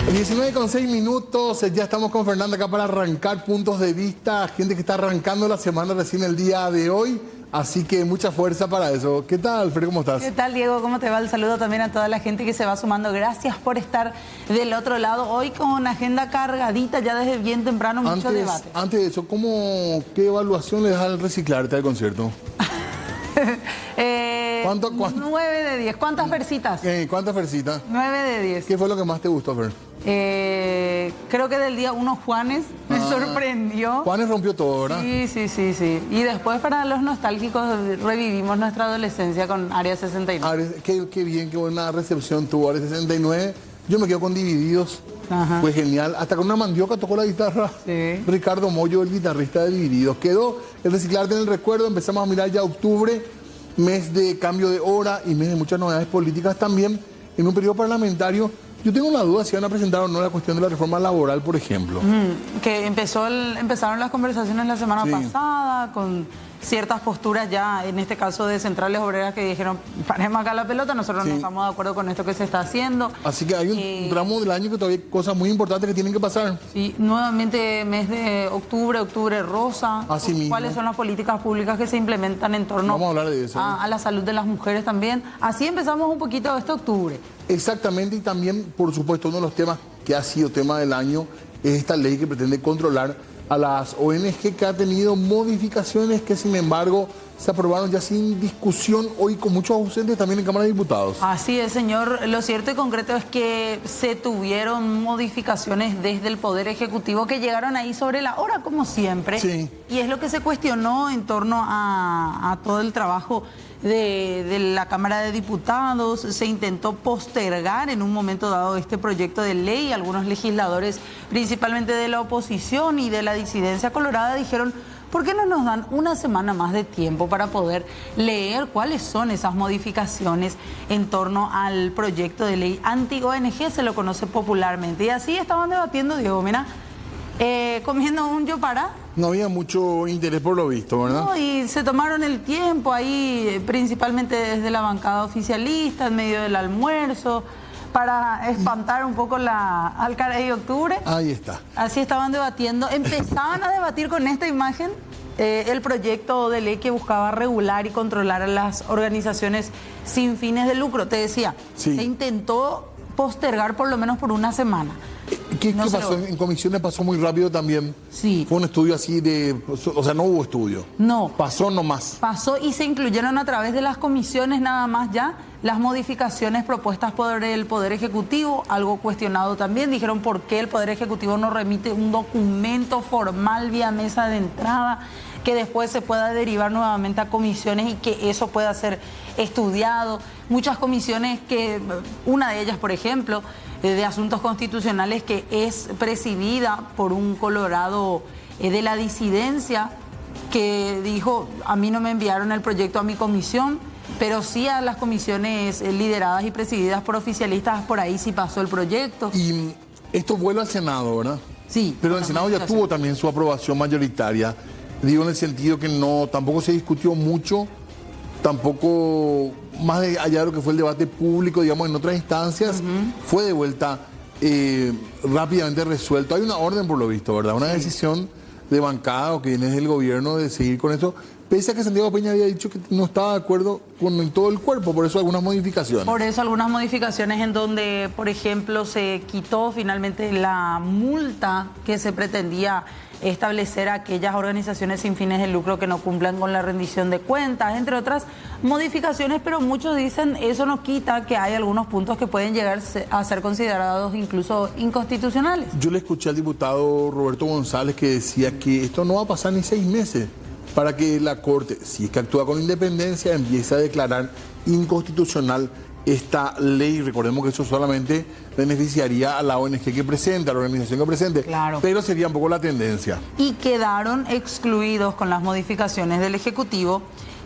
19:06, ya estamos con Fernanda acá para arrancar puntos de vista, gente que está arrancando la semana recién el día de hoy, así que mucha fuerza para eso. ¿Qué tal, Fer? ¿Cómo estás? ¿Qué tal, Diego? ¿Cómo te va? El saludo también a toda la gente que se va sumando. Gracias por estar del otro lado. Hoy con una agenda cargadita, ya desde bien temprano, mucho debate. Antes de eso, ¿qué evaluación le das al reciclarte al concierto? ¿Cuánto? 9 de 10. ¿Cuántas versitas? ¿Cuántas versitas? 9 de 10. ¿Qué fue lo que más te gustó, Fer? Creo que del día 1 Juanes me sorprendió. Juanes rompió todo, ¿verdad? Sí. Y después para los nostálgicos revivimos nuestra adolescencia con Área 69. Qué bien, qué buena recepción tuvo Área 69. Yo me quedo con Divididos. Ajá. Fue genial. Hasta con una mandioca tocó la guitarra. Sí. Ricardo Mollo, el guitarrista de Divididos. Quedó el reciclarte en el recuerdo. Empezamos a mirar ya octubre, mes de cambio de hora y mes de muchas novedades políticas también. En un periodo parlamentario, yo tengo una duda si van a presentar o no la cuestión de la reforma laboral, por ejemplo. Que empezaron las conversaciones la semana pasada con ciertas posturas ya, en este caso de centrales obreras que dijeron, paremos acá la pelota, nosotros no estamos de acuerdo con esto que se está haciendo. Así que hay un tramo del año que todavía hay cosas muy importantes que tienen que pasar. Sí, nuevamente mes de octubre rosa. Así mismo. ¿Cuáles son las políticas públicas que se implementan en torno Vamos a hablar de eso, a la salud de las mujeres también? Así empezamos un poquito este octubre. Exactamente, y también, por supuesto, uno de los temas que ha sido tema del año es esta ley que pretende controlar a las ONG, que ha tenido modificaciones que, sin embargo, se aprobaron ya sin discusión, hoy con muchos ausentes también en Cámara de Diputados. Así es, señor. Lo cierto y concreto es que se tuvieron modificaciones desde el Poder Ejecutivo que llegaron ahí sobre la hora, como siempre. Sí. Y es lo que se cuestionó en torno a todo el trabajo de la Cámara de Diputados. Se intentó postergar en un momento dado este proyecto de ley. Algunos legisladores, principalmente de la oposición y de la disidencia colorada, dijeron: ¿por qué no nos dan una semana más de tiempo para poder leer cuáles son esas modificaciones en torno al proyecto de ley anti-ONG, se lo conoce popularmente? Y así estaban debatiendo, Diego, mira, comiendo un yopará. No había mucho interés por lo visto, ¿verdad? No, y se tomaron el tiempo ahí, principalmente desde la bancada oficialista, en medio del almuerzo, para espantar un poco la alcaldía de octubre. Ahí está. Así estaban debatiendo. Empezaban a debatir con esta imagen el proyecto de ley que buscaba regular y controlar a las organizaciones sin fines de lucro. Te decía, se intentó postergar por lo menos por una semana. ¿Qué pasó? En comisiones pasó muy rápido también. Sí. Fue un estudio así de... O sea, no hubo estudio. No. Pasó nomás. Pasó y se incluyeron a través de las comisiones nada más ya las modificaciones propuestas por el Poder Ejecutivo, algo cuestionado también. Dijeron por qué el Poder Ejecutivo no remite un documento formal vía mesa de entrada que después se pueda derivar nuevamente a comisiones y que eso pueda ser estudiado. Muchas comisiones una de ellas, por ejemplo, de asuntos constitucionales, que es presidida por un colorado de la disidencia, que dijo: a mí no me enviaron el proyecto a mi comisión, pero sí a las comisiones lideradas y presididas por oficialistas, por ahí sí pasó el proyecto. Y esto vuelve al Senado, ¿verdad? Sí. Pero el Senado ya tuvo también su aprobación mayoritaria. Digo, en el sentido que tampoco se discutió mucho, tampoco más allá de lo que fue el debate público, digamos, en otras instancias, fue de vuelta rápidamente resuelto. Hay una orden, por lo visto, ¿verdad? Una decisión de bancada o que viene del gobierno de seguir con esto, pese a que Santiago Peña había dicho que no estaba de acuerdo con todo el cuerpo, por eso algunas modificaciones. Por eso algunas modificaciones en donde, por ejemplo, se quitó finalmente la multa que se pretendía establecer a aquellas organizaciones sin fines de lucro que no cumplan con la rendición de cuentas, entre otras modificaciones, pero muchos dicen eso no quita que hay algunos puntos que pueden llegar a ser considerados incluso inconstitucionales. Yo le escuché al diputado Roberto González que decía que esto no va a pasar ni 6 meses para que la Corte, si es que actúa con independencia, empiece a declarar inconstitucional esta ley. Recordemos que eso solamente beneficiaría a la ONG que presente, a la organización que presente, claro, pero sería un poco la tendencia. Y quedaron excluidos con las modificaciones del Ejecutivo,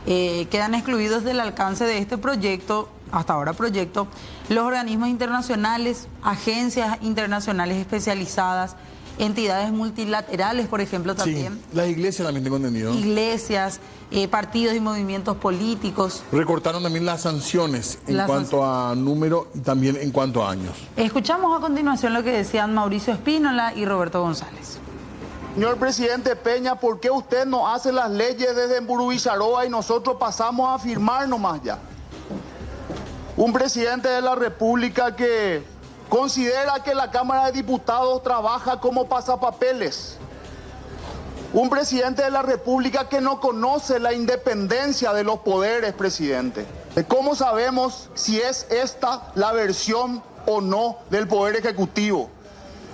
quedan excluidos del alcance de este proyecto, hasta ahora proyecto, los organismos internacionales, agencias internacionales especializadas, entidades multilaterales, por ejemplo, también. Sí, las iglesias también tengo entendido. Iglesias, partidos y movimientos políticos. Recortaron también las sanciones en cuanto a número y también en cuanto a años. Escuchamos a continuación lo que decían Mauricio Espínola y Roberto González. Señor presidente Peña, ¿por qué usted no hace las leyes desde Mburubicharoa y nosotros pasamos a firmar nomás ya? Un presidente de la República que considera que la Cámara de Diputados trabaja como pasapapeles. Un presidente de la República que no conoce la independencia de los poderes, presidente. ¿Cómo sabemos si es esta la versión o no del Poder Ejecutivo?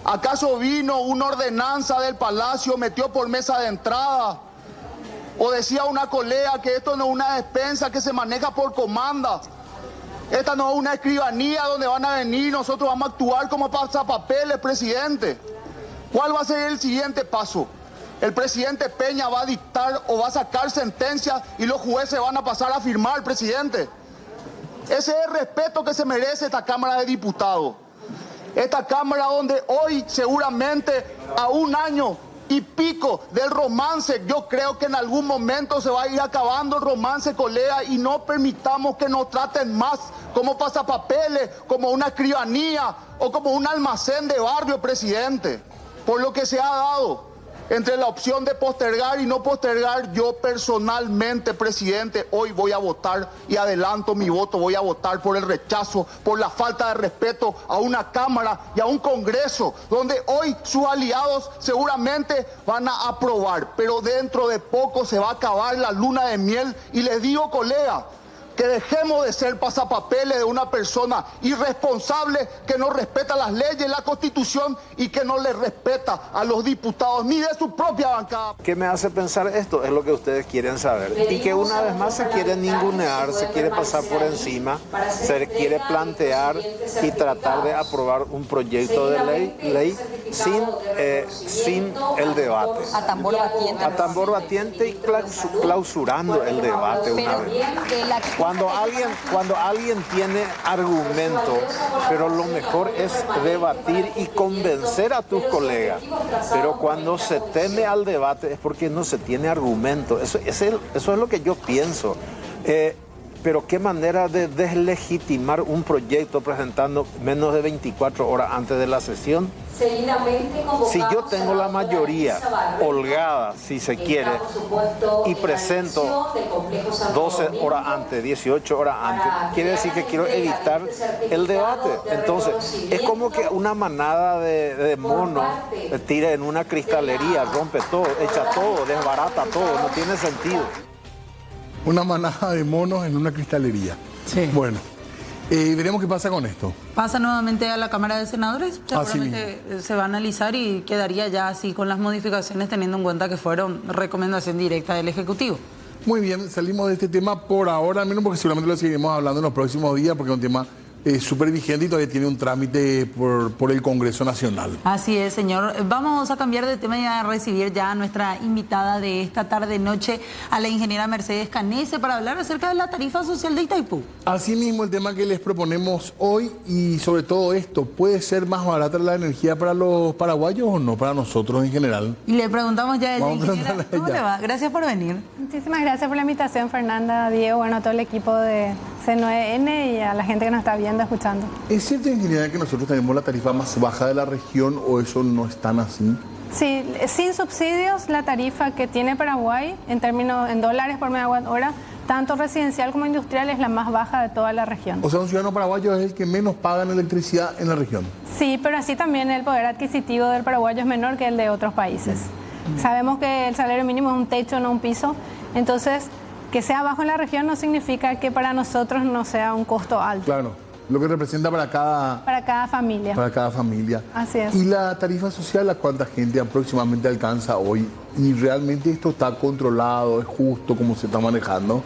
¿Acaso vino una ordenanza del Palacio, metió por mesa de entrada? ¿O decía una colega que esto no es una despensa que se maneja por comanda? Esta no es una escribanía donde van a venir, nosotros vamos a actuar como pasapapeles, presidente. ¿Cuál va a ser el siguiente paso? El presidente Peña va a dictar o va a sacar sentencias y los jueces van a pasar a firmar, presidente. Ese es el respeto que se merece esta Cámara de Diputados. Esta Cámara donde hoy seguramente a un año y pico del romance, yo creo que en algún momento se va a ir acabando el romance, colega, y no permitamos que nos traten más como pasapapeles, como una escribanía o como un almacén de barrio, presidente. Por lo que se ha dado entre la opción de postergar y no postergar, yo personalmente, presidente, hoy voy a votar y adelanto mi voto, voy a votar por el rechazo, por la falta de respeto a una Cámara y a un Congreso, donde hoy sus aliados seguramente van a aprobar, pero dentro de poco se va a acabar la luna de miel y les digo, colega, que dejemos de ser pasapapeles de una persona irresponsable que no respeta las leyes, la Constitución y que no le respeta a los diputados ni de su propia bancada. ¿Qué me hace pensar esto? Es lo que ustedes quieren saber. Y que una vez más se quiere ningunear, se quiere pasar por encima, se quiere plantear y tratar de aprobar un proyecto de ley sin el debate. A tambor batiente. A tambor batiente y clausurando el debate una vez. Cuando alguien tiene argumento, pero lo mejor es debatir y convencer a tus colegas. Pero cuando se teme al debate es porque no se tiene argumento. Eso es lo que yo pienso. Pero qué manera de deslegitimar un proyecto presentando menos de 24 horas antes de la sesión. Si yo tengo la mayoría holgada, si se quiere, y presento 12 horas antes, 18 horas antes, quiere decir que quiero evitar el debate. Entonces, es como que una manada de monos tira en una cristalería, rompe todo, echa todo, desbarata todo, no tiene sentido. Una manada de monos en una cristalería. Sí. Bueno, veremos qué pasa con esto. Pasa nuevamente a la Cámara de Senadores, seguramente se va a analizar y quedaría ya así con las modificaciones teniendo en cuenta que fueron recomendación directa del Ejecutivo. Muy bien, salimos de este tema por ahora, al menos porque seguramente lo seguiremos hablando en los próximos días porque es un tema súper vigente y todavía tiene un trámite por el Congreso Nacional. Así es, señor. Vamos a cambiar de tema y a recibir ya a nuestra invitada de esta tarde-noche, a la ingeniera Mercedes Canese, para hablar acerca de la tarifa social de Itaipú. Así mismo el tema que les proponemos hoy y sobre todo esto, ¿puede ser más barata la energía para los paraguayos o no para nosotros en general? Y le preguntamos ya a ella, ingeniera, ¿cómo le va? Gracias por venir. Muchísimas gracias por la invitación, Fernanda, Diego, bueno, a todo el equipo de C9N y a la gente que nos está viendo, escuchando. ¿Es cierto, ingeniera, que nosotros tenemos la tarifa más baja de la región o eso no es tan así? Sí, sin subsidios, la tarifa que tiene Paraguay en dólares por megawatt hora, tanto residencial como industrial, es la más baja de toda la región. O sea, un ciudadano paraguayo es el que menos paga en electricidad en la región. Sí, pero así también el poder adquisitivo del paraguayo es menor que el de otros países. Sabemos que el salario mínimo es un techo, no un piso, entonces que sea bajo en la región no significa que para nosotros no sea un costo alto. Claro, lo que representa para cada familia. Para cada familia. Así es. ¿Y la tarifa social a cuánta gente aproximadamente alcanza hoy? ¿Y realmente esto está controlado, es justo como se está manejando?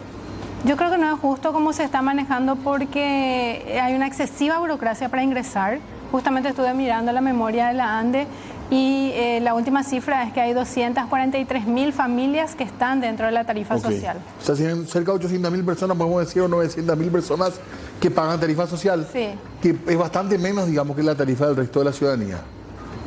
Yo creo que no es justo como se está manejando porque hay una excesiva burocracia para ingresar. Justamente estuve mirando la memoria de la ANDE y la última cifra es que hay 243.000 familias que están dentro de la tarifa social. O sea, tienen cerca de 800.000 personas, podemos decir, o 900.000 personas que pagan tarifa social. Sí. Que es bastante menos, digamos, que la tarifa del resto de la ciudadanía.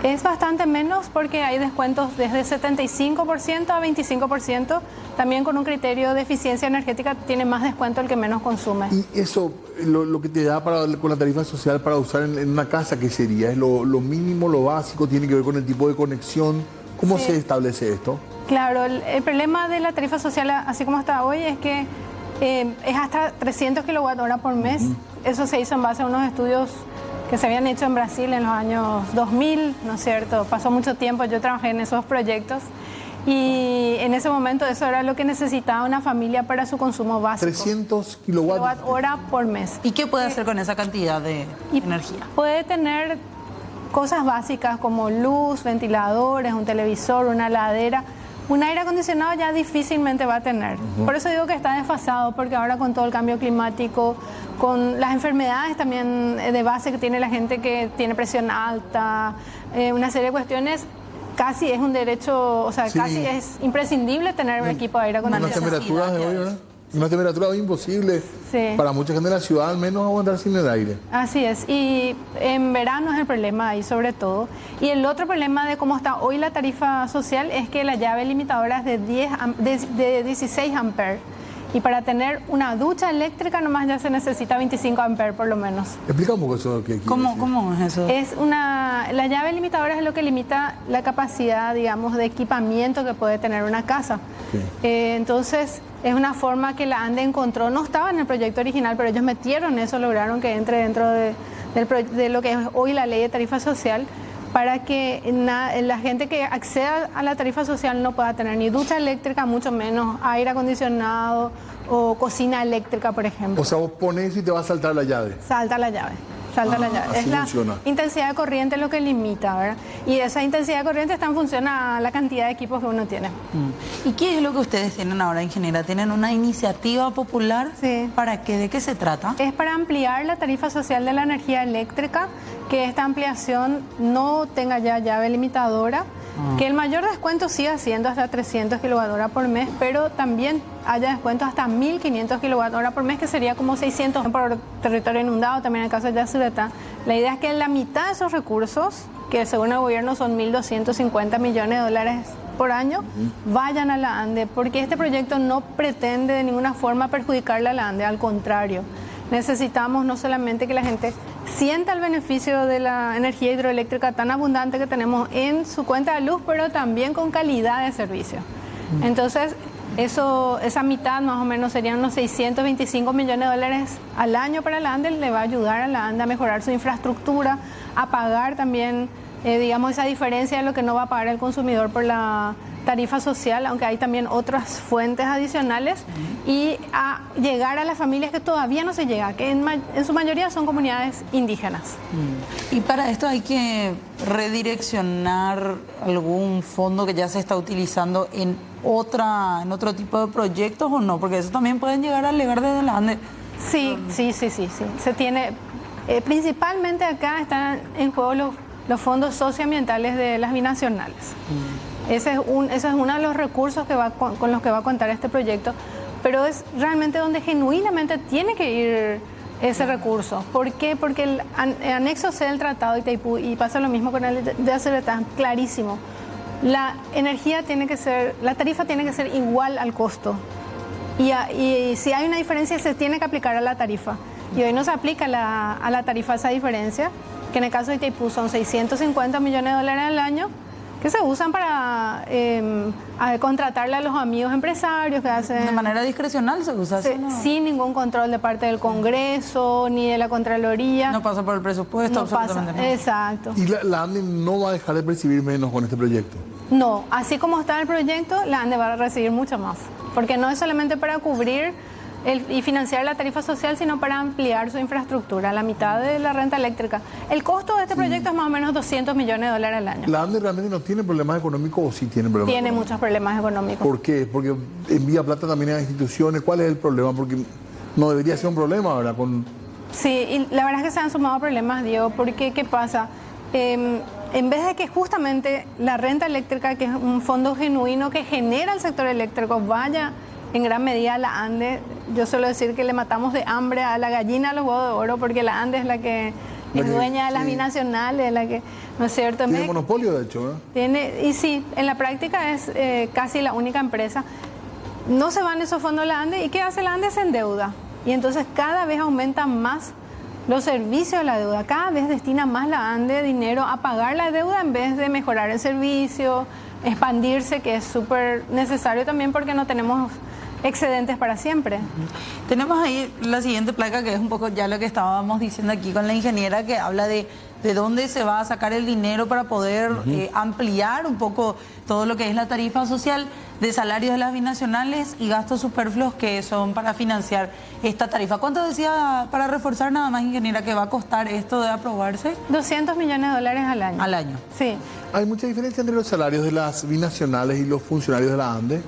Es bastante menos porque hay descuentos desde 75% a 25%. También con un criterio de eficiencia energética tiene más descuento el que menos consume. Y eso, lo que te da con la tarifa social para usar en una casa, ¿qué sería? ¿Es lo mínimo, lo básico? ¿Tiene que ver con el tipo de conexión? ¿Cómo se establece esto? Claro, el problema de la tarifa social, así como está hoy, es que es hasta 300 kWh por mes. Eso se hizo en base a unos estudios que se habían hecho en Brasil en los años 2000, ¿no es cierto? Pasó mucho tiempo, yo trabajé en esos proyectos y en ese momento eso era lo que necesitaba una familia para su consumo básico. 300 kWh por mes. ¿Y qué puede hacer con esa cantidad de energía? Puede tener cosas básicas como luz, ventiladores, un televisor, una heladera. Un aire acondicionado ya difícilmente va a tener. Por eso digo que está desfasado, porque ahora con todo el cambio climático, con las enfermedades también de base que tiene la gente que tiene presión alta, una serie de cuestiones, casi es un derecho, o sea, casi es imprescindible tener un equipo de aire acondicionado. Unas temperaturas de hoy, ¿verdad? Una temperatura hoy imposible para mucha gente de la ciudad, al menos aguantar sin el aire. Así es, y en verano es el problema ahí sobre todo. Y el otro problema de cómo está hoy la tarifa social es que la llave limitadora es de 16 amperes. Y para tener una ducha eléctrica nomás ya se necesita 25 amperes por lo menos. Explica un poco eso. ¿Cómo es eso? La llave limitadora es lo que limita la capacidad, digamos, de equipamiento que puede tener una casa. Entonces, es una forma que la ANDE encontró, no estaba en el proyecto original, pero ellos metieron eso, lograron que entre dentro de lo que es hoy la ley de tarifa social, para que la gente que acceda a la tarifa social no pueda tener ni ducha eléctrica, mucho menos aire acondicionado o cocina eléctrica, por ejemplo. O sea, vos pones y te va a saltar la llave. Salta la llave. Es la intensidad de corriente lo que limita, ¿verdad? Y esa intensidad de corriente está en función a la cantidad de equipos que uno tiene. ¿Y qué es lo que ustedes tienen ahora, ingeniera? ¿Tienen una iniciativa popular? Sí. ¿Para qué? ¿De qué se trata? Es para ampliar la tarifa social de la energía eléctrica, que esta ampliación no tenga ya llave limitadora, que el mayor descuento siga siendo hasta 300 kWh por mes, pero también haya descuento hasta 1.500 kWh por mes, que sería como 600 por territorio inundado, también en el caso de Yacyretá. La idea es que la mitad de esos recursos, que según el gobierno son 1.250 millones de dólares por año, vayan a la ANDE, porque este proyecto no pretende de ninguna forma perjudicarle a la ANDE, al contrario. Necesitamos no solamente que la gente sienta el beneficio de la energía hidroeléctrica tan abundante que tenemos en su cuenta de luz, pero también con calidad de servicio. Entonces, esa mitad más o menos serían unos 625 millones de dólares al año para la ANDE, le va a ayudar a la ANDE a mejorar su infraestructura, a pagar también, digamos, esa diferencia de lo que no va a pagar el consumidor por la tarifa social, aunque hay también otras fuentes adicionales, y a llegar a las familias que todavía no se llega, que en su mayoría son comunidades indígenas. Y para esto hay que redireccionar algún fondo que ya se está utilizando en otro tipo de proyectos, ¿o no? Porque eso también pueden llegar a alegar desde la ANDE. Sí. Se tiene, principalmente acá están en juego los fondos socioambientales de las binacionales. Ese es uno de los recursos con los que va a contar este proyecto, pero es realmente donde genuinamente tiene que ir ese recurso. ¿Por qué? Porque el anexo C del Tratado de Itaipú, y pasa lo mismo con el de Yacyretá, clarísimo. La tarifa tiene que ser igual al costo. Y si hay una diferencia, se tiene que aplicar a la tarifa. Y hoy no se aplica a la tarifa esa diferencia, que en el caso de Itaipú son 650 millones de dólares al año, que se usan para contratarle a los amigos empresarios que hacen... ¿De manera discrecional se usa? Sin ningún control de parte del Congreso, ni de la Contraloría. No pasa por el presupuesto, absolutamente no. Exacto. ¿Y la ANDE no va a dejar de percibir menos con este proyecto? No, así como está el proyecto, la ANDE va a recibir mucho más. Porque no es solamente para cubrir y financiar la tarifa social, sino para ampliar su infraestructura, la mitad de la renta eléctrica. El costo de este proyecto es más o menos 200 millones de dólares al año. ¿La ANDE realmente no tiene problemas económicos o sí tiene problemas? Tiene muchos problemas económicos. ¿Por qué? Porque envía plata también a instituciones. ¿Cuál es el problema? Porque no debería ser un problema, ¿verdad? Sí, y la verdad es que se han sumado problemas, Diego, porque ¿qué pasa? En vez de que justamente la renta eléctrica, que es un fondo genuino que genera el sector eléctrico, vaya en gran medida a la ANDE, yo suelo decir que le matamos de hambre a la gallina a los huevos de oro, porque la ANDE es la que es dueña de las binacionales, la que, ¿no es cierto? Tiene monopolio, de hecho, Y sí, en la práctica es casi la única empresa. No se van esos fondos de la ANDE, ¿y qué hace la ANDE? Se endeuda. Y entonces cada vez aumentan más los servicios de la deuda. Cada vez destina más la ANDE dinero a pagar la deuda en vez de mejorar el servicio, expandirse, que es súper necesario también porque no tenemos excedentes para siempre. Tenemos ahí la siguiente placa, que es un poco ya lo que estábamos diciendo aquí con la ingeniera, que habla de dónde se va a sacar el dinero para poder ampliar un poco todo lo que es la tarifa social, de salarios de las binacionales y gastos superfluos que son para financiar esta tarifa. ¿Cuánto decía, para reforzar nada más, ingeniera, que va a costar esto de aprobarse? $200 millones al año. Al año. Sí. ¿Hay mucha diferencia entre los salarios de las binacionales y los funcionarios de la ANDE?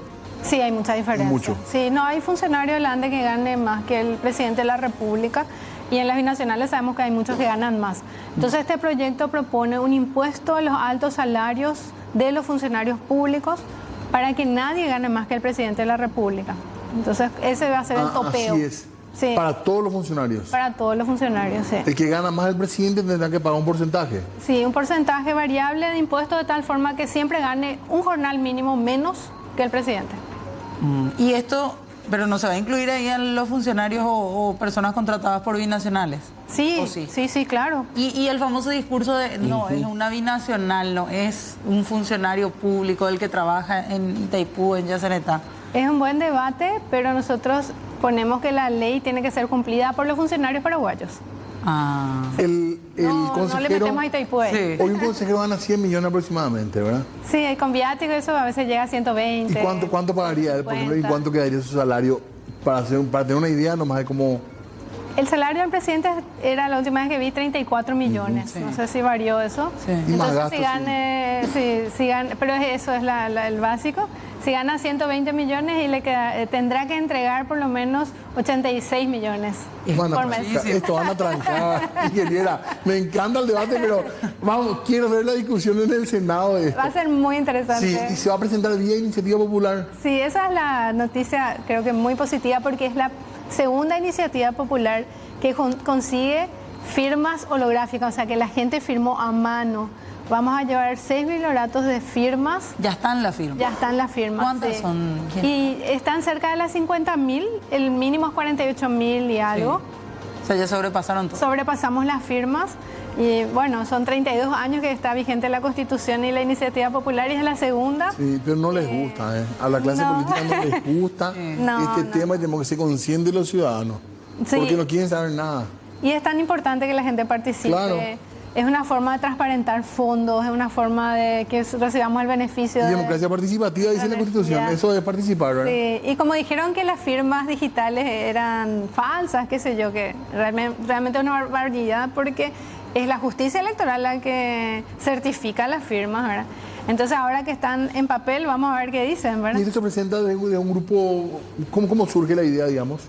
Sí, hay mucha diferencia. Mucho. Sí, no hay funcionario de la ANDE que gane más que el presidente de la República, y en las binacionales sabemos que hay muchos que ganan más. Entonces este proyecto propone un impuesto a los altos salarios de los funcionarios públicos para que nadie gane más que el presidente de la República. Entonces ese va a ser el topeo. Así es. Sí. Para todos los funcionarios. Para todos los funcionarios, sí. El que gana más el presidente tendrá que pagar un porcentaje. Sí, un porcentaje variable de impuestos de tal forma que siempre gane un jornal mínimo menos que el presidente. Y esto, pero no se va a incluir ahí a los funcionarios o personas contratadas por binacionales. Sí, sí, sí, claro. Y el famoso discurso de no, es una binacional, no es un funcionario público el que trabaja en Itaipú, en Yacyretá. Es un buen debate, pero nosotros ponemos que la ley tiene que ser cumplida por los funcionarios paraguayos. El consejero, no le metemos a Itaipú. Hoy un consejero gana 100 millones aproximadamente, ¿verdad? Sí, con viático eso a veces llega a 120. ¿Y cuánto pagaría él, por ejemplo, y cuánto quedaría su salario? Para tener una idea nomás de cómo... El salario del presidente era, la última vez que vi, 34 millones. No sé si varió eso. Sí. Entonces, gastos, si gane, pero eso es el básico. Si gana 120 millones y le tendrá que entregar por lo menos 86 millones por mes. Esto van a trancar, ingeniera. Me encanta el debate, pero vamos, quiero ver la discusión en el Senado de esto. Va a ser muy interesante. Sí, y se va a presentar vía iniciativa popular. Sí, esa es la noticia, creo que muy positiva, porque es la segunda iniciativa popular que consigue firmas holográficas, o sea, que la gente firmó a mano. Vamos a llevar 6 biblioratos de firmas. Ya están las firmas. Ya están las firmas. ¿Cuántas son? Y están cerca de las 50.000, el mínimo es 48.000 y algo. Sí. O sea, ya sobrepasaron todo. Sobrepasamos las firmas. Y bueno, son 32 años que está vigente la Constitución y la iniciativa popular, y es la segunda. Sí, pero no les gusta, ¿eh? A la clase política no les gusta tema, y tenemos que ser conscientes de los ciudadanos. Sí. Porque no quieren saber nada. Y es tan importante que la gente participe. Claro. Es una forma de transparentar fondos, es una forma de que recibamos el beneficio de... Democracia participativa, dice la Constitución, eso es participar, ¿verdad? Sí, y como dijeron que las firmas digitales eran falsas, qué sé yo, que realmente es una barbaridad, porque es la justicia electoral la que certifica las firmas, ¿verdad? Entonces ahora que están en papel, vamos a ver qué dicen, ¿verdad? ¿Y esto se presenta de un grupo? ¿Cómo surge la idea, digamos?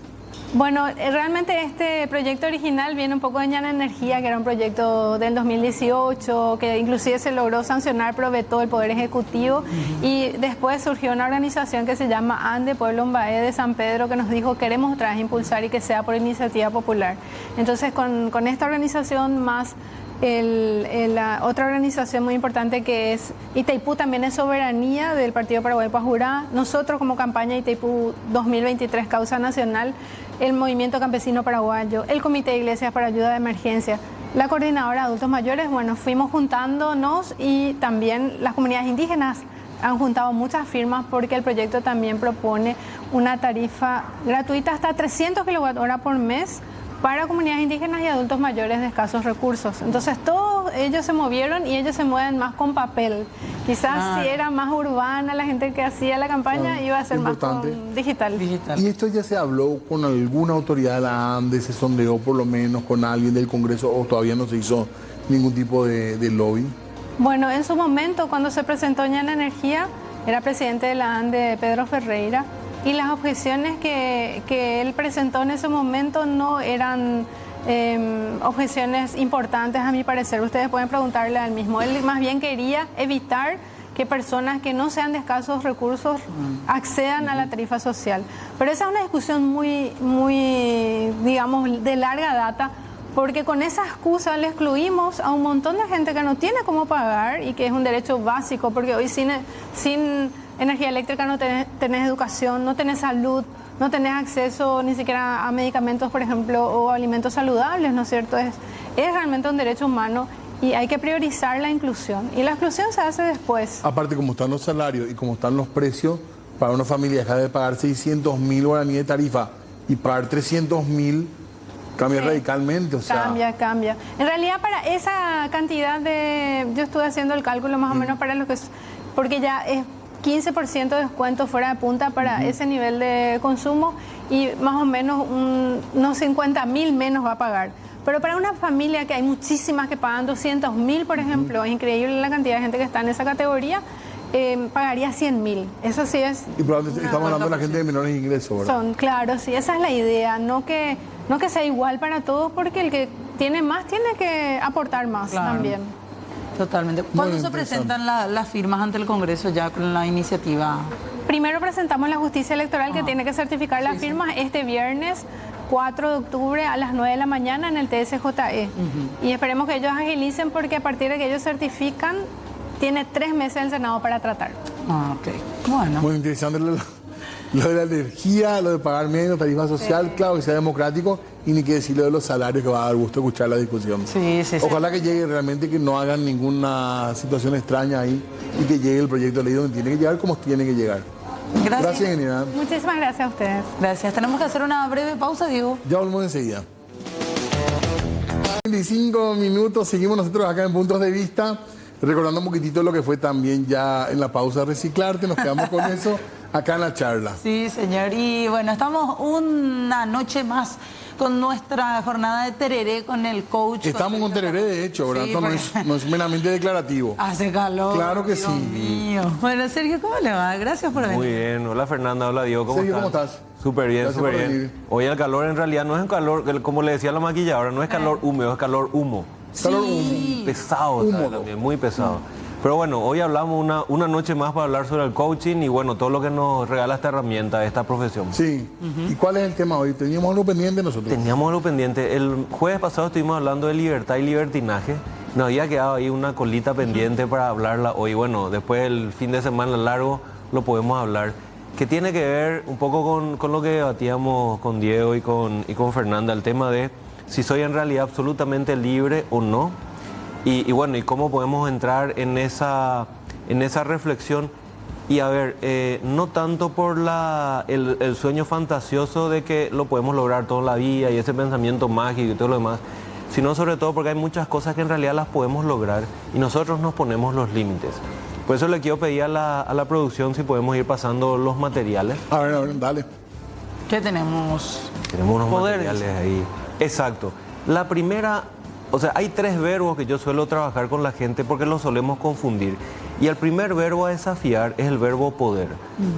Bueno, realmente este proyecto original viene un poco de Ñana Energía, que era un proyecto del 2018, que inclusive se logró sancionar, pero vetó el Poder Ejecutivo. Y después surgió una organización que se llama ANDE Pueblo Umbaé de San Pedro, que nos dijo: queremos otra vez impulsar y que sea por iniciativa popular. Entonces, con esta organización más la otra organización muy importante, que es Itaipú, también es soberanía del Partido Paraguay Pajurá. Nosotros, como campaña Itaipú 2023 Causa Nacional, el Movimiento Campesino Paraguayo, el Comité de Iglesias para Ayuda de Emergencia, la Coordinadora de Adultos Mayores, bueno, fuimos juntándonos, y también las comunidades indígenas han juntado muchas firmas, porque el proyecto también propone una tarifa gratuita hasta 300 kWh por mes para comunidades indígenas y adultos mayores de escasos recursos. Entonces todos ellos se movieron, y ellos se mueven más con papel. Quizás si era más urbana la gente que hacía la campaña, iba a ser importante. Más con digital. ¿Y esto ya se habló con alguna autoridad de la ANDE? ¿Se sondeó por lo menos con alguien del Congreso, o todavía no se hizo ningún tipo de lobby? Bueno, en su momento, cuando se presentó Ñana Energía, era presidente de la ANDE Pedro Ferreira, y las objeciones que él presentó en ese momento no eran objeciones importantes, a mi parecer. Ustedes pueden preguntarle al mismo. Él más bien quería evitar que personas que no sean de escasos recursos accedan a la tarifa social. Pero esa es una discusión muy, digamos, de larga data, porque con esa excusa le excluimos a un montón de gente que no tiene cómo pagar y que es un derecho básico, porque hoy sin energía eléctrica no tenés educación, no tenés salud, no tenés acceso ni siquiera a medicamentos, por ejemplo, o alimentos saludables, ¿no es cierto? Es realmente un derecho humano y hay que priorizar la inclusión. Y la exclusión se hace después. Aparte, como están los salarios y como están los precios, para una familia dejar de pagar 600.000 guaraníes de tarifa y pagar 300.000 cambia radicalmente. O sea, Cambia. En realidad, para esa cantidad yo estuve haciendo el cálculo más o menos para lo que es, porque ya es 15% de descuento fuera de punta para ese nivel de consumo y más o menos unos 50.000 menos va a pagar. Pero para una familia que hay muchísimas que pagan 200.000, por ejemplo, es increíble la cantidad de gente que está en esa categoría, pagaría 100.000. Eso sí es... Y probablemente estamos hablando de la gente de menores ingresos, ¿verdad? Claro, sí, esa es la idea, no que sea igual para todos, porque el que tiene más tiene que aportar más también. Totalmente. ¿Cuándo se presentan las firmas ante el Congreso ya con la iniciativa? Primero presentamos la justicia electoral que tiene que certificar las firmas este viernes 4 de octubre a las 9 de la mañana en el TSJE. Y esperemos que ellos agilicen porque a partir de que ellos certifican, tiene 3 meses el Senado para tratar. Ok. Bueno. Muy interesante lo de la energía, lo de pagar menos, tarifa social, claro, que sea democrático, y ni que decir lo de los salarios, que va a dar gusto escuchar la discusión. Ojalá que llegue realmente, que no hagan ninguna situación extraña ahí y que llegue el proyecto de ley donde tiene que llegar, como tiene que llegar. Gracias, ingeniera. Muchísimas gracias a ustedes. Gracias. Tenemos que hacer una breve pausa, Diego. Ya volvemos enseguida. 25 minutos, seguimos nosotros acá en Puntos de Vista, recordando un poquitito lo que fue también ya en la pausa Reciclarte, nos quedamos con eso acá en la charla. Sí, señor. Y bueno, estamos una noche más con nuestra jornada de tereré con el coach. Estamos con tereré, de hecho, ¿verdad? Sí, Esto no es meramente declarativo. Hace calor. Claro que Dios sí. mío. Bueno, Sergio, ¿cómo le va? Gracias por venir. Muy bien. Hola, Fernanda. Hola, Diego. Sergio, ¿cómo estás? Súper bien, Gracias súper por bien. venir. Hoy el calor en realidad no es un calor, como le decía la maquilladora, no es calor húmedo, es calor humo. Calor Pesado, ¿sabes? También, muy pesado. Pero bueno, hoy hablamos una noche más para hablar sobre el coaching y bueno, todo lo que nos regala esta herramienta, esta profesión. Sí. ¿Y cuál es el tema hoy? Teníamos algo pendiente nosotros. Teníamos algo pendiente. El jueves pasado estuvimos hablando de libertad y libertinaje. Nos había quedado ahí una colita pendiente para hablarla hoy. Bueno, después del fin de semana largo lo podemos hablar. Que tiene que ver un poco con lo que debatíamos con Diego y con Fernanda, el tema de si soy en realidad absolutamente libre o no. Y bueno, y cómo podemos entrar en esa reflexión y a ver, no tanto por el sueño fantasioso de que lo podemos lograr toda la vida y ese pensamiento mágico y todo lo demás, sino sobre todo porque hay muchas cosas que en realidad las podemos lograr y nosotros nos ponemos los límites. Por eso le quiero pedir a la producción si podemos ir pasando los materiales. A ver, dale. ¿Qué tenemos? Tenemos unos Poder, materiales ahí. Exacto. La primera... O sea, hay 3 verbos que yo suelo trabajar con la gente porque los solemos confundir. Y el primer verbo a desafiar es el verbo poder.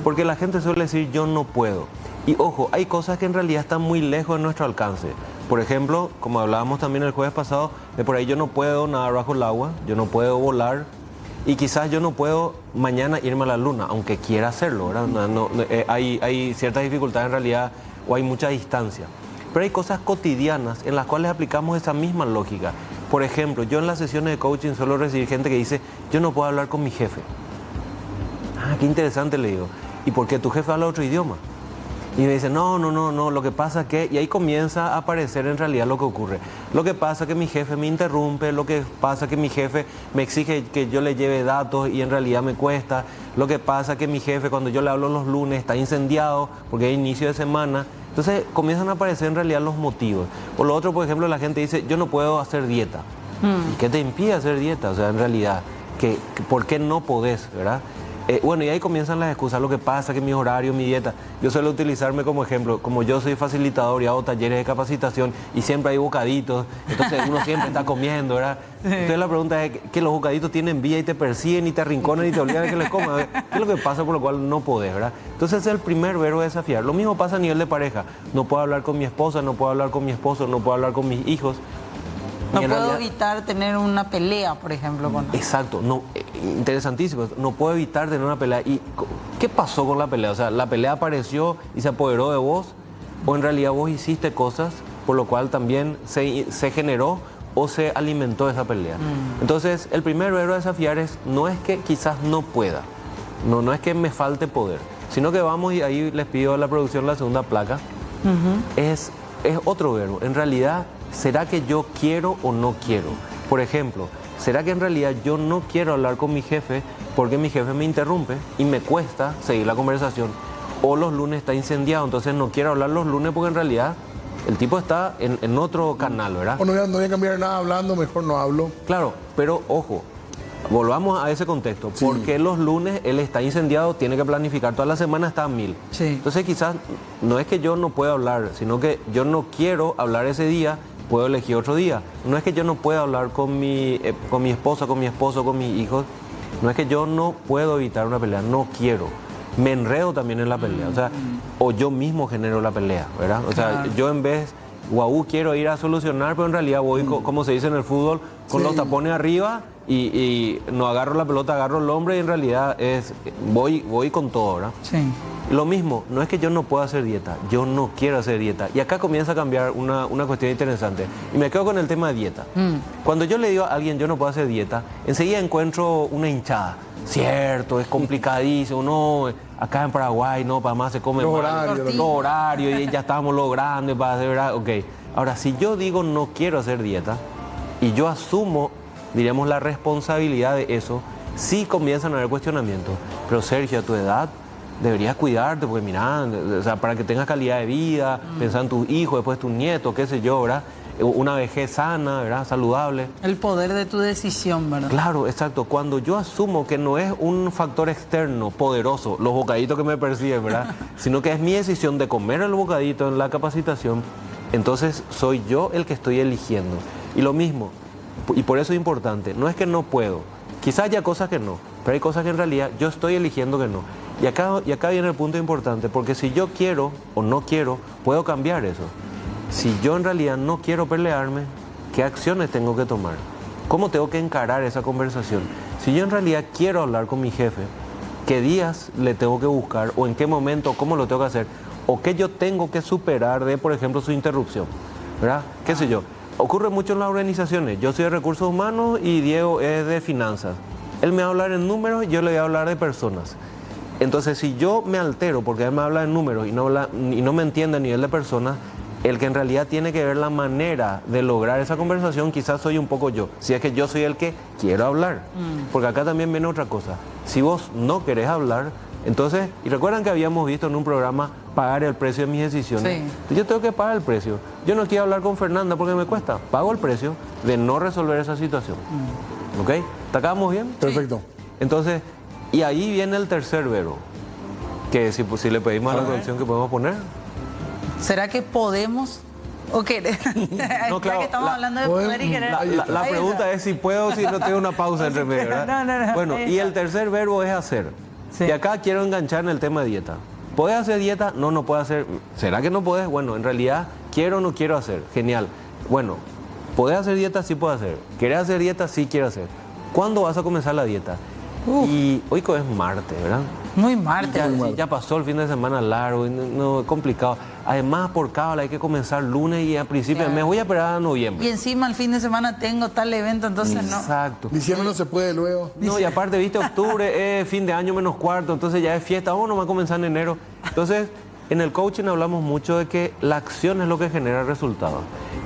Porque la gente suele decir yo no puedo. Y ojo, hay cosas que en realidad están muy lejos de nuestro alcance. Por ejemplo, como hablábamos también el jueves pasado, de por ahí yo no puedo nadar bajo el agua, yo no puedo volar. Y quizás yo no puedo mañana irme a la luna, aunque quiera hacerlo, ¿verdad? Hay ciertas dificultades en realidad o hay mucha distancia. Pero hay cosas cotidianas en las cuales aplicamos esa misma lógica. Por ejemplo, yo en las sesiones de coaching suelo recibir gente que dice, yo no puedo hablar con mi jefe. Ah, qué interesante, le digo. ¿Y por qué tu jefe habla otro idioma? Y me dice, no, lo que pasa es que... Y ahí comienza a aparecer en realidad lo que ocurre. Lo que pasa es que mi jefe me interrumpe, lo que pasa es que mi jefe me exige que yo le lleve datos y en realidad me cuesta. Lo que pasa es que mi jefe cuando yo le hablo los lunes está incendiado porque es inicio de semana. Entonces comienzan a aparecer en realidad los motivos. Por lo otro, por ejemplo, la gente dice, yo no puedo hacer dieta. ¿Y qué te impide hacer dieta? O sea, en realidad, ¿por qué no podés, verdad? Bueno, y ahí comienzan las excusas. Lo que pasa que mi horario, mi dieta. Yo suelo utilizarme como ejemplo. Como yo soy facilitador y hago talleres de capacitación y siempre hay bocaditos, entonces uno siempre está comiendo, ¿verdad? Entonces la pregunta es que los bocaditos tienen vía y te persiguen y te arrinconan y te obligan a que les comas. ¿Qué es lo que pasa por lo cual no podés, verdad? Entonces ese es el primer verbo de desafiar. Lo mismo pasa a nivel de pareja. No puedo hablar con mi esposa, no puedo hablar con mi esposo, no puedo hablar con mis hijos. No puedo evitar tener una pelea, por ejemplo, con... Exacto, no, interesantísimo. No puedo evitar tener una pelea. ¿Y qué pasó con la pelea? O sea, ¿la pelea apareció y se apoderó de vos? ¿O en realidad vos hiciste cosas por lo cual también se generó o se alimentó esa pelea. Entonces, el primer verbo a desafiar no es que quizás no pueda, no es que me falte poder, sino que vamos, y ahí les pido a la producción la segunda placa, es otro verbo. En realidad, ¿será que yo quiero o no quiero? Por ejemplo, ¿será que en realidad yo no quiero hablar con mi jefe porque mi jefe me interrumpe y me cuesta seguir la conversación? O los lunes está incendiado, entonces no quiero hablar los lunes porque en realidad el tipo está en otro canal, ¿verdad? O no voy a cambiar nada hablando, mejor no hablo. Claro, pero ojo, volvamos a ese contexto. Sí. Porque los lunes él está incendiado, tiene que planificar toda la semana, está a 1000. Sí. Entonces quizás no es que yo no pueda hablar, sino que yo no quiero hablar ese día, puedo elegir otro día. No es que yo no pueda hablar con mi esposa, con mi esposo, con mis hijos. No es que yo no puedo evitar una pelea, no quiero. Me enredo también en la pelea, o sea, o yo mismo genero la pelea, ¿verdad? O sea, yo en vez, quiero ir a solucionar, pero en realidad voy, como se dice en el fútbol, con los tapones arriba y no agarro la pelota, agarro el hombre y en realidad voy con todo, ¿verdad? Sí. Lo mismo, no es que yo no pueda hacer dieta, yo no quiero hacer dieta. Y acá comienza a cambiar una cuestión interesante. Y me quedo con el tema de dieta. Cuando yo le digo a alguien yo no puedo hacer dieta, enseguida encuentro una hinchada. Cierto, es complicadísimo, no, acá en Paraguay no, para más se come Los mal, horarios, los horarios y ya estamos logrando para hacer, ¿verdad? Ok, ahora si yo digo no quiero hacer dieta y yo asumo, diríamos, la responsabilidad de eso, sí comienzan a haber cuestionamientos. Pero Sergio, a tu edad deberías cuidarte porque mira, o sea, para que tengas calidad de vida, pensar en tus hijos, después tus nietos, qué sé yo, ¿verdad? Una vejez sana, ¿verdad? Saludable. El poder de tu decisión, ¿verdad? Claro, exacto. Cuando yo asumo que no es un factor externo poderoso, los bocaditos que me persiguen, ¿verdad? Sino que es mi decisión de comer el bocadito en la capacitación, entonces soy yo el que estoy eligiendo. Y lo mismo, y por eso es importante, no es que no puedo. Quizás haya cosas que no, pero hay cosas que en realidad yo estoy eligiendo que no. Y acá viene el punto importante, porque si yo quiero o no quiero, puedo cambiar eso. Si yo en realidad no quiero pelearme, ¿qué acciones tengo que tomar? ¿Cómo tengo que encarar esa conversación? Si yo en realidad quiero hablar con mi jefe, ¿qué días le tengo que buscar? ¿O en qué momento? ¿Cómo lo tengo que hacer? ¿O qué yo tengo que superar de, por ejemplo, su interrupción? ¿Verdad? ¿Qué sé yo? Ocurre mucho en las organizaciones. Yo soy de recursos humanos y Diego es de finanzas. Él me va a hablar en números y yo le voy a hablar de personas. Entonces, si yo me altero porque él me habla en números y no me entiende a nivel de personas, el que en realidad tiene que ver la manera de lograr esa conversación, quizás soy un poco yo. Si es que yo soy el que quiero hablar. Porque acá también viene otra cosa. Si vos no querés hablar, entonces, y recuerdan que habíamos visto en un programa pagar el precio de mis decisiones. Sí. Yo tengo que pagar el precio. Yo no quiero hablar con Fernanda porque me cuesta. Pago el precio de no resolver esa situación. ¿Ok? ¿Te acabamos bien? Perfecto. Entonces, y ahí viene el tercer verbo. Que si le pedimos a la producción que podemos poner. ¿Será que podemos o queremos? No, claro, que estamos hablando de poder y querer. La pregunta es si puedo o si no tengo una pausa entre medio, ¿verdad? No. Bueno, y el tercer verbo es hacer. Sí. Y acá quiero enganchar en el tema de dieta. ¿Puedes hacer dieta? No puedo hacer. ¿Será que no puedes? Bueno, en realidad, quiero o no quiero hacer. Genial. Bueno, ¿podés hacer dieta? Sí puedo hacer. ¿Querés hacer dieta? Sí quiero hacer. ¿Cuándo vas a comenzar la dieta? Y hoy es martes, ¿verdad? Muy martes. Ya pasó el fin de semana largo, no es complicado. Además, por cábala hay que comenzar lunes y a principio del mes voy a esperar a noviembre. Y encima el fin de semana tengo tal evento, entonces no. Exacto. Diciembre no se puede luego. No, y aparte, viste, octubre es fin de año menos cuarto, entonces ya es fiesta, no va a comenzar en enero. Entonces, en el coaching hablamos mucho de que la acción es lo que genera resultados.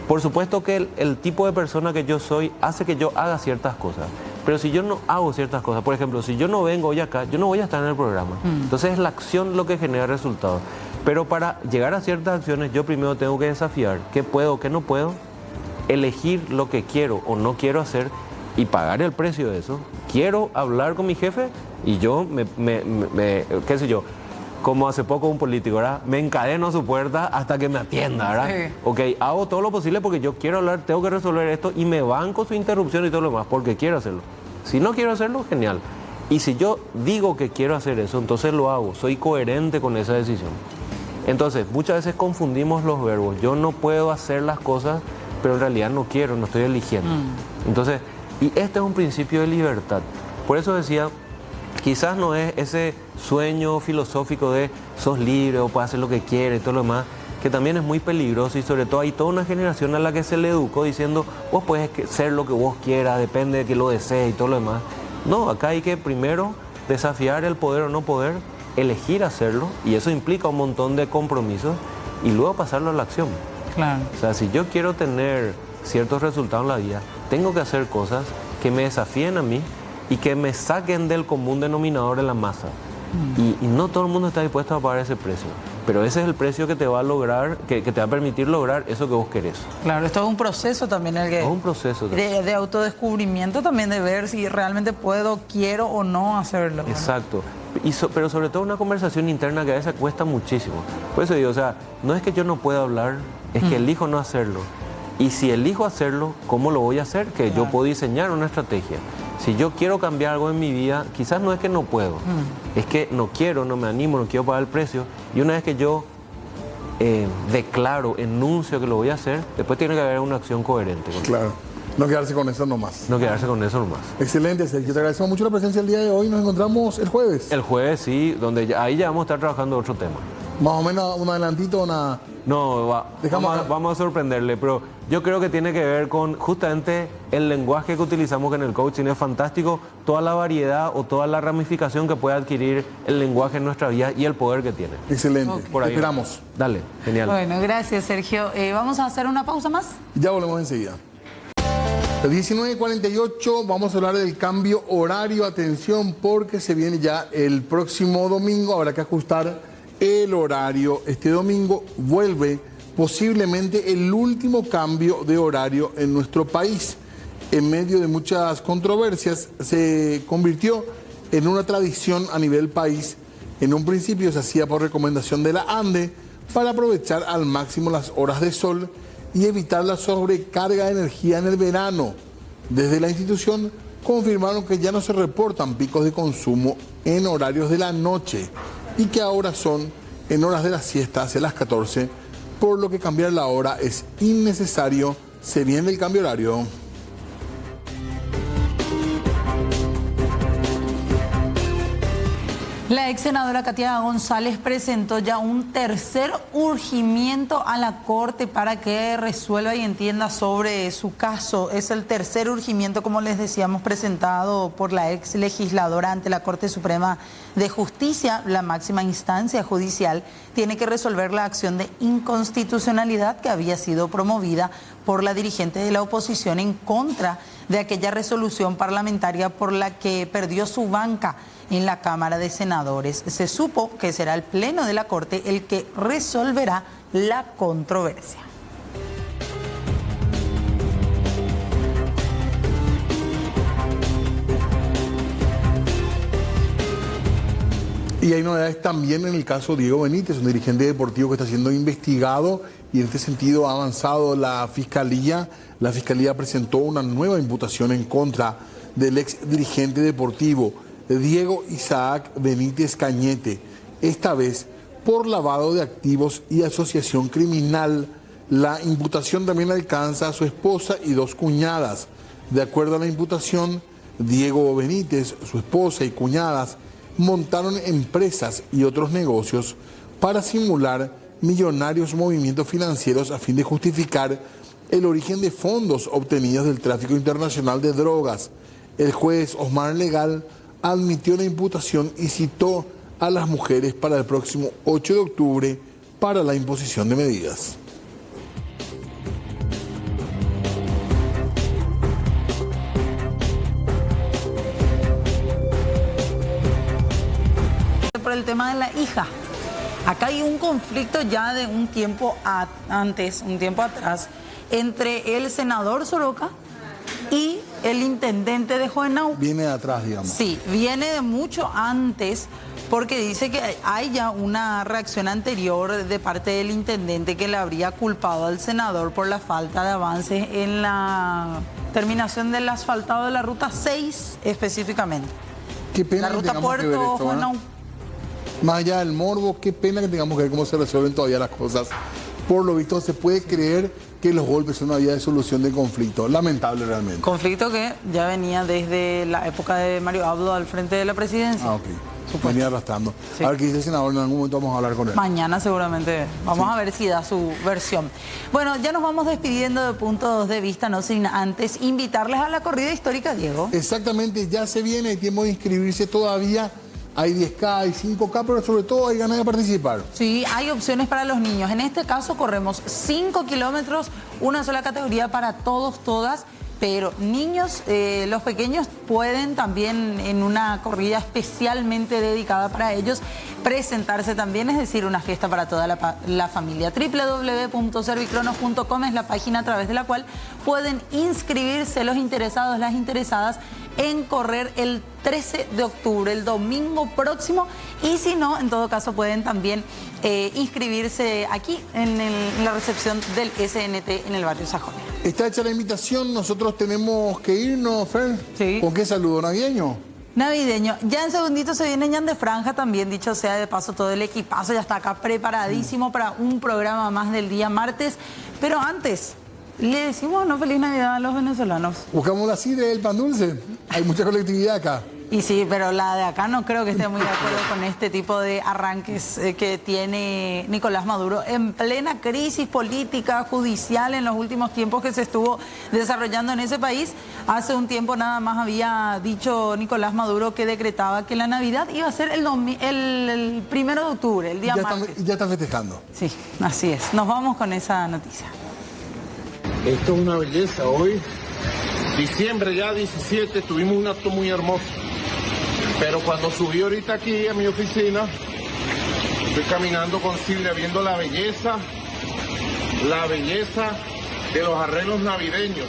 Por supuesto que el tipo de persona que yo soy hace que yo haga ciertas cosas. Pero si yo no hago ciertas cosas, por ejemplo, si yo no vengo hoy acá, yo no voy a estar en el programa. Entonces es la acción lo que genera resultados. Pero para llegar a ciertas acciones, yo primero tengo que desafiar qué puedo, qué no puedo, elegir lo que quiero o no quiero hacer y pagar el precio de eso. Quiero hablar con mi jefe y yo qué sé yo, como hace poco un político, ¿verdad? Me encadeno a su puerta hasta que me atienda, ¿verdad? Sí. Ok, hago todo lo posible porque yo quiero hablar, tengo que resolver esto y me banco su interrupción y todo lo demás porque quiero hacerlo. Si no quiero hacerlo, genial. Y si yo digo que quiero hacer eso, entonces lo hago. Soy coherente con esa decisión. Entonces, muchas veces confundimos los verbos. Yo no puedo hacer las cosas, pero en realidad no quiero, no estoy eligiendo. Entonces, y este es un principio de libertad. Por eso decía, quizás no es ese sueño filosófico de sos libre o puedes hacer lo que quieres y todo lo demás, que también es muy peligroso y sobre todo hay toda una generación a la que se le educó diciendo vos puedes ser lo que vos quieras, depende de que lo desees y todo lo demás. No, acá hay que primero desafiar el poder o no poder, elegir hacerlo y eso implica un montón de compromisos y luego pasarlo a la acción. Claro. O sea, si yo quiero tener ciertos resultados en la vida, tengo que hacer cosas que me desafíen a mí y que me saquen del común denominador de la masa. Y no todo el mundo está dispuesto a pagar ese precio. Pero ese es el precio que te va a lograr, que te va a permitir lograr eso que vos querés. Claro, esto es un proceso también el que... Es un proceso de autodescubrimiento también, de ver si realmente puedo, quiero o no hacerlo. Exacto. Pero sobre todo una conversación interna que a veces cuesta muchísimo. Por eso digo, o sea, no es que yo no pueda hablar, es que elijo no hacerlo. Y si elijo hacerlo, ¿cómo lo voy a hacer? Que yo puedo diseñar una estrategia. Si yo quiero cambiar algo en mi vida, quizás no es que no puedo, es que no quiero, no me animo, no quiero pagar el precio. Y una vez que yo declaro, enuncio que lo voy a hacer, después tiene que haber una acción coherente. Claro, no quedarse con eso nomás. No quedarse con eso nomás. Excelente, Sergio. Te agradecemos mucho la presencia el día de hoy. Nos encontramos el jueves. El jueves, sí, donde ahí ya vamos a estar trabajando otro tema. Más o menos un adelantito, una... No, vamos a sorprenderle, pero yo creo que tiene que ver con justamente el lenguaje que utilizamos en el coaching. Es fantástico toda la variedad o toda la ramificación que puede adquirir el lenguaje en nuestra vida y el poder que tiene. Excelente, Por ahí esperamos. Dale, genial. Bueno, gracias, Sergio. Vamos a hacer una pausa más. Ya volvemos enseguida. A 19:48 vamos a hablar del cambio horario. Atención, porque se viene ya el próximo domingo. Habrá que ajustar el horario. Este domingo vuelve posiblemente el último cambio de horario en nuestro país. En medio de muchas controversias, se convirtió en una tradición a nivel país. En un principio se hacía por recomendación de la ANDE para aprovechar al máximo las horas de sol y evitar la sobrecarga de energía en el verano. Desde la institución confirmaron que ya no se reportan picos de consumo en horarios de la noche y que ahora son en horas de la siesta hacia las 14, por lo que cambiar la hora es innecesario. Se viene el cambio horario. La ex senadora Katia González presentó ya un tercer urgimiento a la Corte para que resuelva y entienda sobre su caso. Es el tercer urgimiento, como les decíamos, presentado por la ex legisladora ante la Corte Suprema de Justicia. La máxima instancia judicial tiene que resolver la acción de inconstitucionalidad que había sido promovida por la dirigente de la oposición en contra de aquella resolución parlamentaria por la que perdió su banca en la Cámara de Senadores. Se supo que será el Pleno de la Corte el que resolverá la controversia. Y hay novedades también en el caso Diego Benítez, un dirigente deportivo que está siendo investigado y en este sentido ha avanzado la Fiscalía. La Fiscalía presentó una nueva imputación en contra del ex dirigente deportivo Diego Isaac Benítez Cañete, esta vez por lavado de activos y asociación criminal. La imputación también alcanza a su esposa y dos cuñadas. De acuerdo a la imputación, Diego Benítez, su esposa y cuñadas montaron empresas y otros negocios para simular millonarios movimientos financieros a fin de justificar el origen de fondos obtenidos del tráfico internacional de drogas. El juez Osmar Legal admitió la imputación y citó a las mujeres para el próximo 8 de octubre para la imposición de medidas. Por el tema de la hija. Acá hay un conflicto ya de un tiempo atrás, entre el senador Soroka y el intendente de Juvenal. Viene de atrás, digamos. Sí, viene de mucho antes, porque dice que hay ya una reacción anterior de parte del intendente que le habría culpado al senador por la falta de avances en la terminación del asfaltado de la ruta 6 específicamente. Qué pena la que ruta tengamos que ver Puerto esto, Juvenal. Más allá del morbo, qué pena que tengamos que ver cómo se resuelven todavía las cosas por lo visto se puede creer que los golpes son una vía de solución de conflicto. Lamentable realmente. Conflicto que ya venía desde la época de Mario Abdo al frente de la presidencia. Ah, ok. Venía arrastrando. Sí. A ver qué dice el senador, en algún momento vamos a hablar con él. Mañana seguramente vamos a ver si da su versión. Bueno, ya nos vamos despidiendo de puntos de vista, no sin antes invitarles a la corrida histórica, Diego. Exactamente, ya se viene, hay tiempo de inscribirse todavía. Hay 10K, hay 5K, pero sobre todo hay ganas de participar. Sí, hay opciones para los niños. En este caso corremos 5 kilómetros, una sola categoría para todos, todas. Pero niños, los pequeños pueden también en una corrida especialmente dedicada para ellos presentarse también, es decir, una fiesta para toda la familia. www.servicronos.com es la página a través de la cual pueden inscribirse los interesados, las interesadas en correr el 13 de octubre, el domingo próximo, y si no, en todo caso pueden también inscribirse aquí en la recepción del SNT en el barrio Sajonia. Está hecha la invitación, nosotros tenemos que irnos, Fer. Sí. ¿Con qué saludo navideño? Navideño. Ya en segundito se viene Ñan de Franja también, dicho sea de paso, todo el equipazo ya está acá preparadísimo para un programa más del día martes. Pero antes, le decimos no feliz Navidad a los venezolanos. Buscamos la sidra del pan dulce. Hay mucha colectividad acá. Y sí, pero la de acá no creo que esté muy de acuerdo con este tipo de arranques que tiene Nicolás Maduro en plena crisis política, judicial en los últimos tiempos que se estuvo desarrollando en ese país. Hace un tiempo nada más había dicho Nicolás Maduro que decretaba que la Navidad iba a ser el 1 de octubre, el día martes. Ya está festejando. Sí, así es. Nos vamos con esa noticia. Esto es una belleza. Hoy, diciembre ya 17, tuvimos un acto muy hermoso. Pero cuando subí ahorita aquí a mi oficina, estoy caminando con Silvia viendo la belleza de los arreglos navideños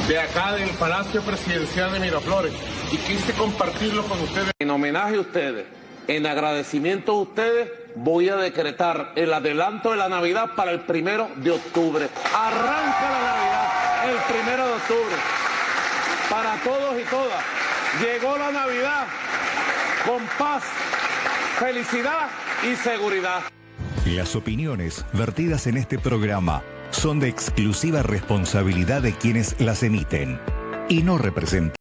de acá del Palacio Presidencial de Miraflores. Y quise compartirlo con ustedes. En homenaje a ustedes, en agradecimiento a ustedes, voy a decretar el adelanto de la Navidad para el 1 de octubre. Arranca la Navidad el 1 de octubre. Para todos y todas, llegó la Navidad con paz, felicidad y seguridad. Las opiniones vertidas en este programa son de exclusiva responsabilidad de quienes las emiten y no representan